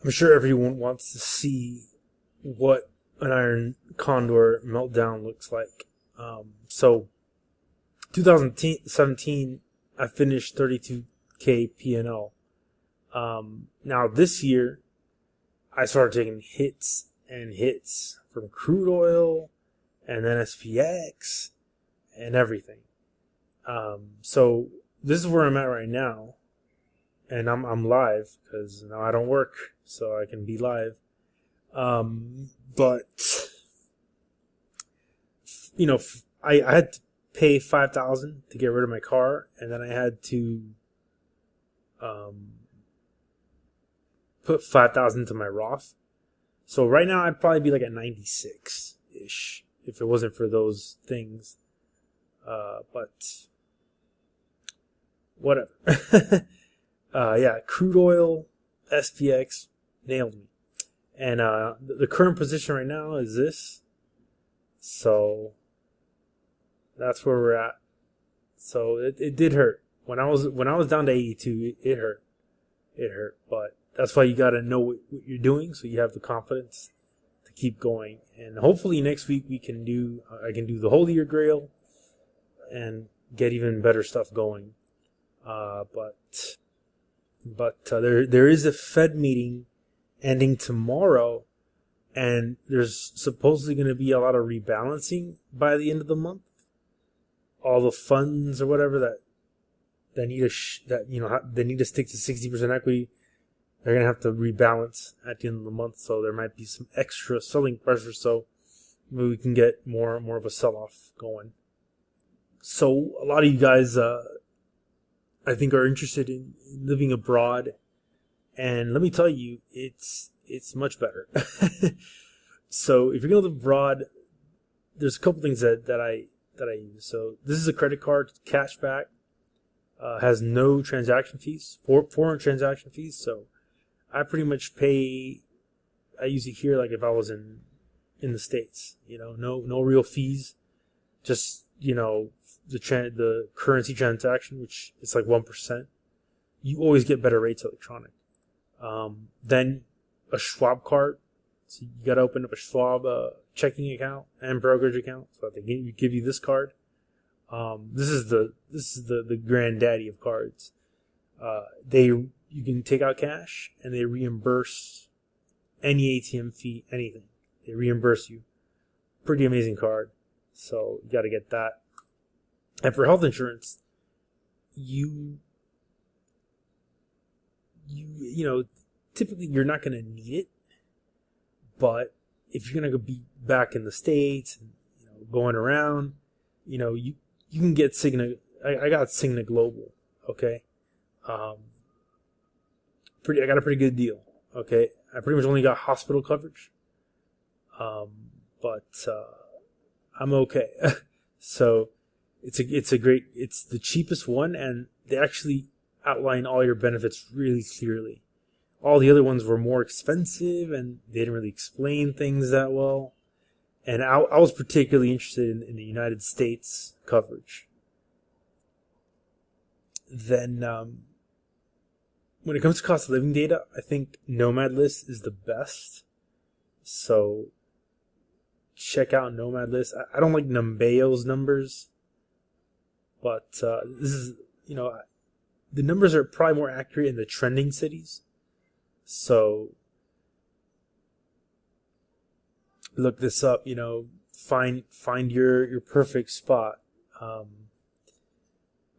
I'm sure everyone wants to see what an Iron Condor meltdown looks like. So 2017, I finished 32K P&L. Now this year, I started taking hits and hits from crude oil and then SPX and everything. So this is where I'm at right now, and I'm live because now I don't work, so I can be live. But I had to pay $5,000 to get rid of my car, and then I had to put $5,000 into my Roth. So right now I'd probably be like at 96 ish if it wasn't for those things. But whatever. Yeah, crude oil, SPX nailed me. And the current position right now is this. So that's where we're at. So it did hurt. When I was down to 82, it hurt. It hurt. But that's why you got to know what you're doing, so you have the confidence to keep going. And hopefully next week I can do the Holy Year Grail and get even better stuff going. But there is a Fed meeting ending tomorrow, and there's supposedly going to be a lot of rebalancing by the end of the month. All the funds or whatever that need they need to stick to 60% equity, they're going to have to rebalance at the end of the month. So there might be some extra selling pressure. So maybe we can get more of a sell-off going. So a lot of you guys, I think, are interested in living abroad, and let me tell you, it's much better. So if you're gonna live abroad, there's a couple things that I use. So this is a credit card, cashback, has no transaction fees, foreign transaction fees. So I pretty much pay. I use it here like if I was in the States. No real fees, just the currency transaction, which is like 1%. You always get better rates electronic. Then a Schwab card. So you got to open up a Schwab checking account and brokerage account. So they give you this card. This is the granddaddy of cards. You can take out cash and they reimburse any ATM fee, anything. They reimburse you. Pretty amazing card. So you got to get that. And for health insurance, typically you're not going to need it, but if you're going to be back in the States and going around, you can get Cigna. I got Cigna Global, okay. I got a pretty good deal, okay. I pretty much only got hospital coverage, but I'm okay. So it's the cheapest one, and they actually outline all your benefits really clearly. All the other ones were more expensive, and they didn't really explain things that well. And I was particularly interested in the United States coverage. Then, when it comes to cost of living data, I think Nomad List is the best. So check out Nomad List. I don't like Numbeo's numbers, but this is, the numbers are probably more accurate in the trending cities. So look this up, find your perfect spot.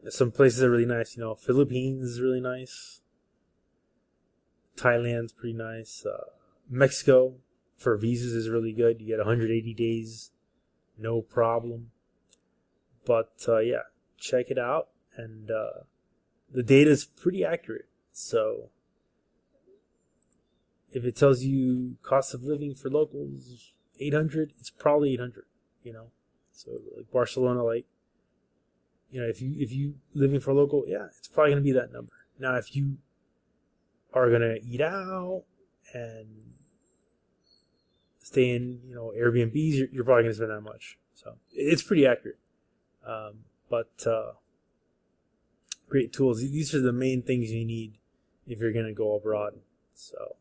Some places are really nice, Philippines is really nice. Thailand's pretty nice. Mexico for visas is really good. You get 180 days, no problem. But yeah, check it out, and the data is pretty accurate. So if it tells you cost of living for locals 800, it's probably 800. So like Barcelona, if you living for local, yeah, it's probably gonna be that number. Now, if you are gonna eat out and stay in Airbnbs, you're probably gonna spend that much. So it's pretty accurate. But great tools. These are the main things you need if you're gonna go abroad. So